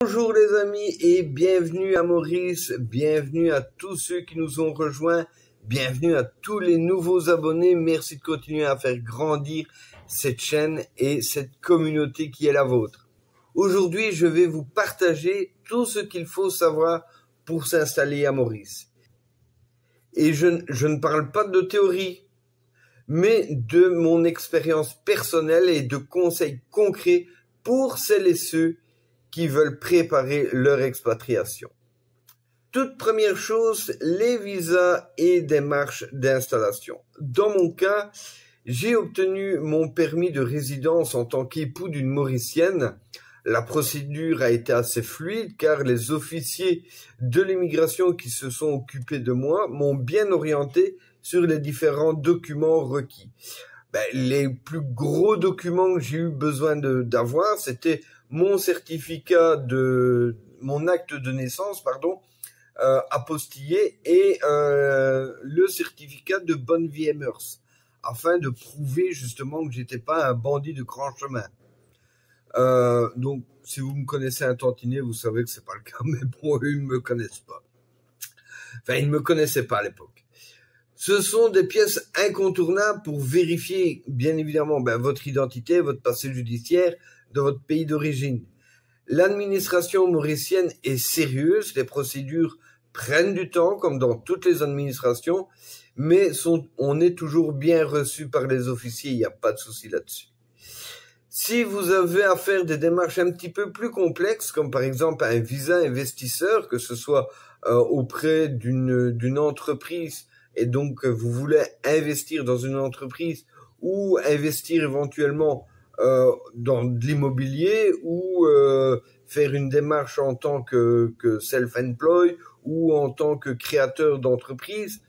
Bonjour les amis et bienvenue à Maurice, bienvenue à tous ceux qui nous ont rejoints, bienvenue à tous les nouveaux abonnés, merci de continuer à faire grandir cette chaîne et cette communauté qui est la vôtre. Aujourd'hui, je vais vous partager tout ce qu'il faut savoir pour s'installer à Maurice. Et je ne parle pas de théorie, mais de mon expérience personnelle et de conseils concrets pour celles et ceux qui veulent préparer leur expatriation. Toute première chose, les visas et démarches d'installation. Dans mon cas, j'ai obtenu mon permis de résidence en tant qu'époux d'une Mauricienne. La procédure a été assez fluide car les officiers de l'immigration qui se sont occupés de moi m'ont bien orienté sur les différents documents requis. Les plus gros documents que j'ai eu besoin d'avoir, c'était mon acte de naissance, apostillé et le certificat de bonne vie et mœurs, afin de prouver justement que j'étais pas un bandit de grand chemin. Donc, si vous me connaissez un tantinet, vous savez que c'est pas le cas, mais bon, eux, ils me connaissent pas. Enfin, ils ne me connaissaient pas à l'époque. Ce sont des pièces incontournables pour vérifier, bien évidemment, votre identité, votre passé judiciaire de votre pays d'origine. L'administration mauricienne est sérieuse, les procédures prennent du temps, comme dans toutes les administrations, mais on est toujours bien reçu par les officiers, il n'y a pas de souci là-dessus. Si vous avez à faire des démarches un petit peu plus complexes, comme par exemple un visa investisseur, que ce soit auprès d'une entreprise, et donc vous voulez investir dans une entreprise ou investir éventuellement dans de l'immobilier ou faire une démarche en tant que self-employed ou en tant que créateur d'entreprise,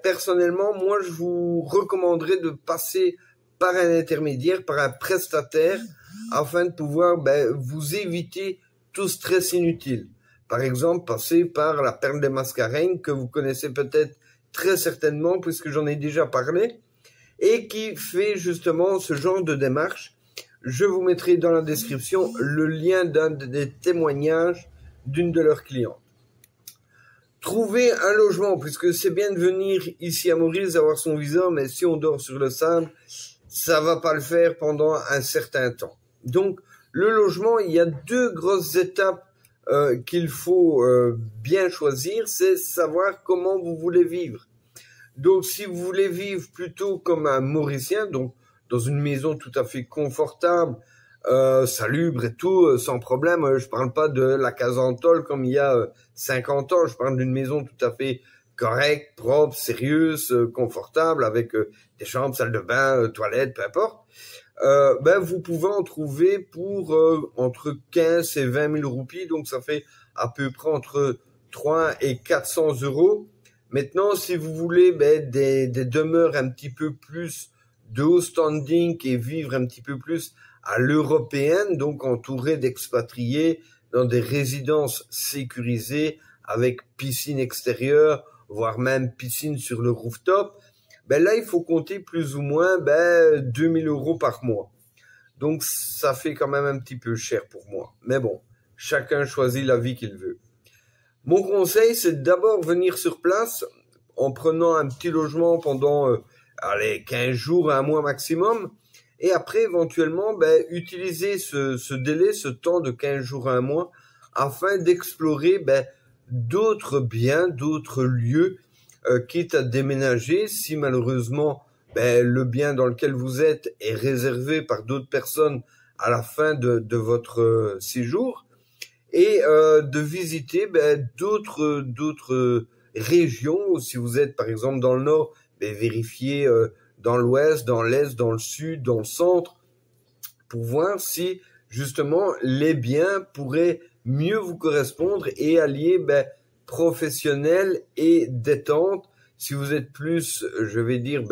personnellement, moi je vous recommanderais de passer par un intermédiaire, par un prestataire, afin de pouvoir vous éviter tout stress inutile. Par exemple, passer par la Perle des Mascareignes, que vous connaissez peut-être très certainement, puisque j'en ai déjà parlé, et qui fait justement ce genre de démarche. Je vous mettrai dans la description le lien d'un des témoignages d'une de leurs clientes. Trouver un logement, puisque c'est bien de venir ici à Maurice, avoir son visa, mais si on dort sur le sable, ça va pas le faire pendant un certain temps. Donc, le logement, il y a deux grosses étapes qu'il faut bien choisir, c'est savoir comment vous voulez vivre. Donc, si vous voulez vivre plutôt comme un Mauricien, donc dans une maison tout à fait confortable, salubre et tout, sans problème, je parle pas de la case en tôle comme il y a 50 ans, je parle d'une maison tout à fait correcte, propre, sérieuse, confortable, avec des chambres, salle de bain, toilettes, peu importe. Vous pouvez en trouver pour entre 15 et 20 000 roupies, donc ça fait à peu près entre 3 et 400 euros. Maintenant, si vous voulez des demeures un petit peu plus de haut standing et vivre un petit peu plus à l'européenne, donc entouré d'expatriés dans des résidences sécurisées avec piscine extérieure, voire même piscine sur le rooftop, là, il faut compter plus ou moins 2000 euros par mois. Donc, ça fait quand même un petit peu cher pour moi. Mais bon, chacun choisit la vie qu'il veut. Mon conseil, c'est d'abord venir sur place en prenant un petit logement pendant 15 jours à un mois maximum. Et après, éventuellement, utiliser ce délai, ce temps de 15 jours à un mois, afin d'explorer d'autres biens, d'autres lieux, quitte à déménager si malheureusement le bien dans lequel vous êtes est réservé par d'autres personnes à la fin de votre séjour, et de visiter d'autres régions. Si vous êtes par exemple dans le nord, vérifier dans l'ouest, dans l'est, dans le sud, dans le centre, pour voir si justement les biens pourraient mieux vous correspondre et allier professionnel et détente. Si vous êtes plus, je vais dire,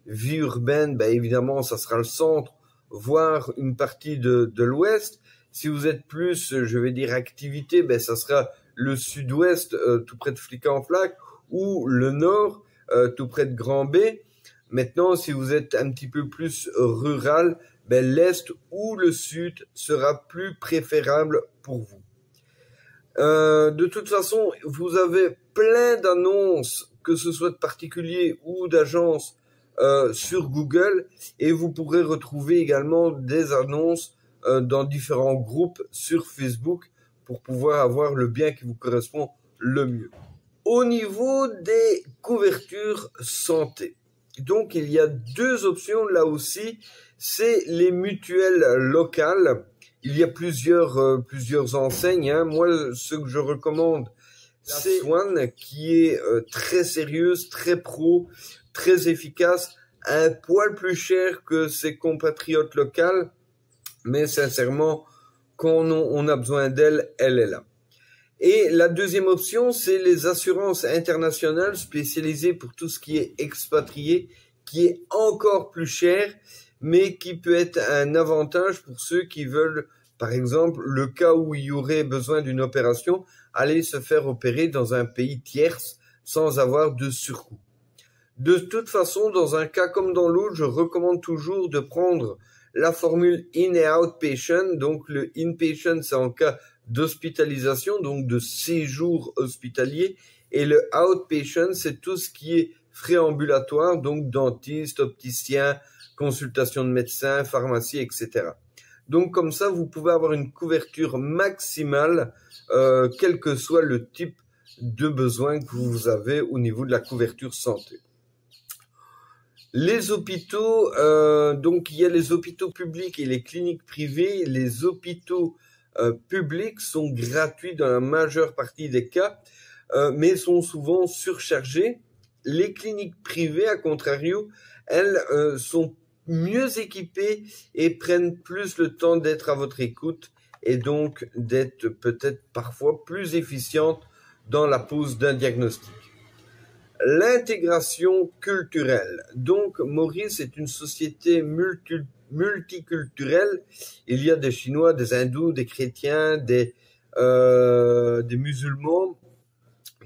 vie urbaine, évidemment, ça sera le centre, voire une partie de l'ouest. Si vous êtes plus, je vais dire, activité, ça sera le sud-ouest, tout près de Flic-en-Flac, ou le nord, tout près de Grand-B. Maintenant, si vous êtes un petit peu plus rural, l'est ou le sud sera plus préférable pour vous. De toute façon, vous avez plein d'annonces, que ce soit de particuliers ou d'agences, sur Google, et vous pourrez retrouver également des annonces dans différents groupes sur Facebook pour pouvoir avoir le bien qui vous correspond le mieux. Au niveau des couvertures santé, donc il y a deux options là aussi, c'est les mutuelles locales. Il y a plusieurs enseignes, hein. Moi, ce que je recommande, c'est Swan, qui est très sérieuse, très pro, très efficace, un poil plus cher que ses compatriotes locales, mais sincèrement, quand on a besoin d'elle, elle est là. Et la deuxième option, c'est les assurances internationales spécialisées pour tout ce qui est expatrié, qui est encore plus cher, mais qui peut être un avantage pour ceux qui veulent, par exemple, le cas où il y aurait besoin d'une opération, aller se faire opérer dans un pays tierce sans avoir de surcoût. De toute façon, dans un cas comme dans l'autre, je recommande toujours de prendre la formule in et outpatient. Donc le inpatient, c'est en cas d'hospitalisation, donc de séjour hospitalier, et le outpatient, c'est tout ce qui est frais ambulatoires, donc dentiste, opticien, consultation de médecin, pharmacie, etc. Donc comme ça, vous pouvez avoir une couverture maximale, quel que soit le type de besoin que vous avez au niveau de la couverture santé. Les hôpitaux, donc il y a les hôpitaux publics et les cliniques privées. Les hôpitaux publics sont gratuits dans la majeure partie des cas, mais sont souvent surchargés. Les cliniques privées, à contrario, elles sont mieux équipées et prennent plus le temps d'être à votre écoute et donc d'être peut-être parfois plus efficientes dans la pose d'un diagnostic. L'intégration culturelle. Donc, Maurice est une société multiculturelle. Il y a des Chinois, des Hindous, des chrétiens, des musulmans.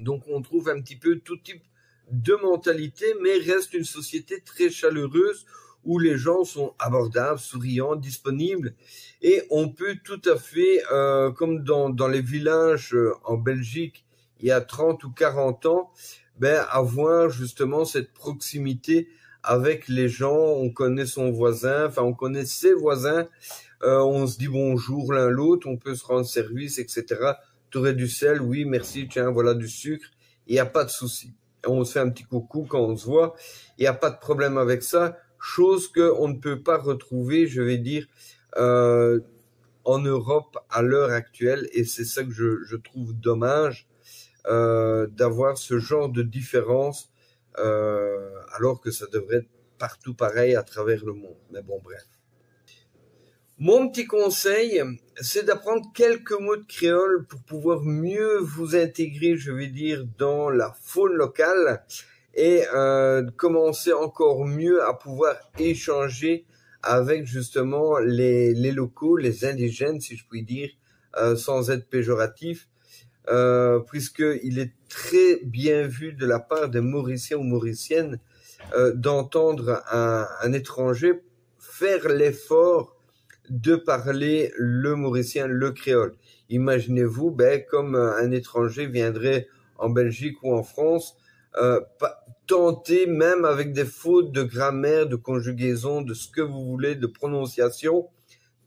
Donc, on trouve un petit peu tout type de mentalité, mais reste une société très chaleureuse où les gens sont abordables, souriants, disponibles. Et on peut tout à fait, comme dans les villages en Belgique, il y a 30 ou 40 ans, avoir justement cette proximité avec les gens. On connaît son voisin, enfin on connaît ses voisins, on se dit bonjour l'un l'autre, on peut se rendre service, etc. T'aurais du sel? Oui, merci, tiens, voilà du sucre. Il n'y a pas de souci. On se fait un petit coucou quand on se voit. Il n'y a pas de problème avec ça. Chose qu'on ne peut pas retrouver, je vais dire, en Europe à l'heure actuelle. Et c'est ça que je trouve dommage. D'avoir ce genre de différence alors que ça devrait être partout pareil à travers le monde. Mais bon, bref. Mon petit conseil, c'est d'apprendre quelques mots de créole pour pouvoir mieux vous intégrer, je vais dire, dans la faune locale et commencer encore mieux à pouvoir échanger avec justement les locaux, les indigènes, si je puis dire, sans être péjoratif. Puisqu'il est très bien vu de la part des Mauriciens ou Mauriciennes d'entendre un étranger faire l'effort de parler le mauricien, le créole. Imaginez-vous, comme un étranger viendrait en Belgique ou en France, tenter, même avec des fautes de grammaire, de conjugaison, de ce que vous voulez, de prononciation,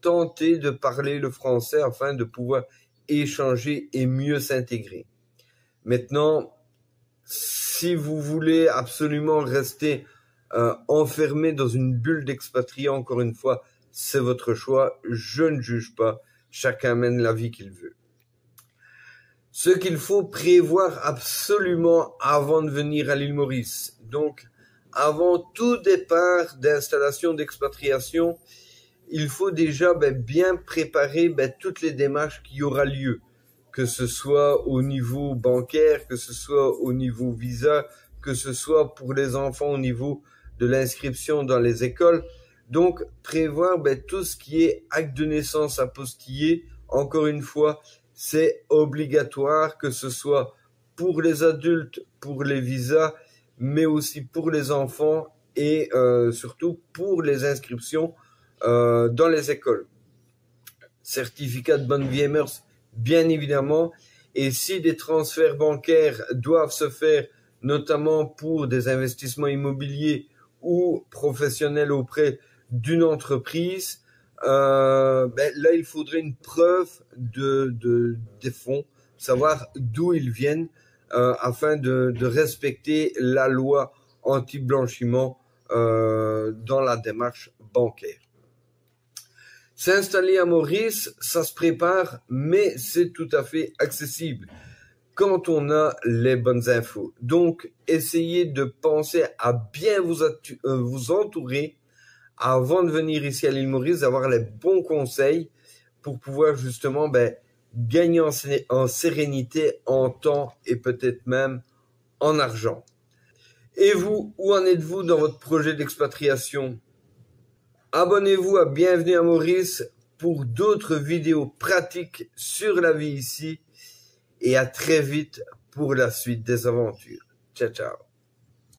tenter de parler le français afin de pouvoir échanger et mieux s'intégrer. Maintenant, si vous voulez absolument rester enfermé dans une bulle d'expatriés, encore une fois, c'est votre choix, je ne juge pas, chacun mène la vie qu'il veut. Ce qu'il faut prévoir absolument avant de venir à l'île Maurice, donc avant tout départ d'installation d'expatriation, il faut déjà bien préparer toutes les démarches qui aura lieu, que ce soit au niveau bancaire, que ce soit au niveau visa, que ce soit pour les enfants au niveau de l'inscription dans les écoles. Donc prévoir tout ce qui est acte de naissance apostillé, encore une fois, c'est obligatoire, que ce soit pour les adultes, pour les visas, mais aussi pour les enfants et surtout pour les inscriptions dans les écoles. Certificat de bonne vie et mœurs, bien évidemment, Et si des transferts bancaires doivent se faire, notamment pour des investissements immobiliers ou professionnels auprès d'une entreprise, là, il faudrait une preuve des fonds, savoir d'où ils viennent, afin de respecter la loi anti-blanchiment dans la démarche bancaire. S'installer à Maurice, ça se prépare, mais c'est tout à fait accessible quand on a les bonnes infos. Donc, essayez de penser à bien vous entourer avant de venir ici à l'île Maurice, d'avoir les bons conseils pour pouvoir justement gagner en sérénité, en temps et peut-être même en argent. Et vous, où en êtes-vous dans votre projet d'expatriation? Abonnez-vous à Bienvenue à Maurice pour d'autres vidéos pratiques sur la vie ici et à très vite pour la suite des aventures. Ciao, ciao.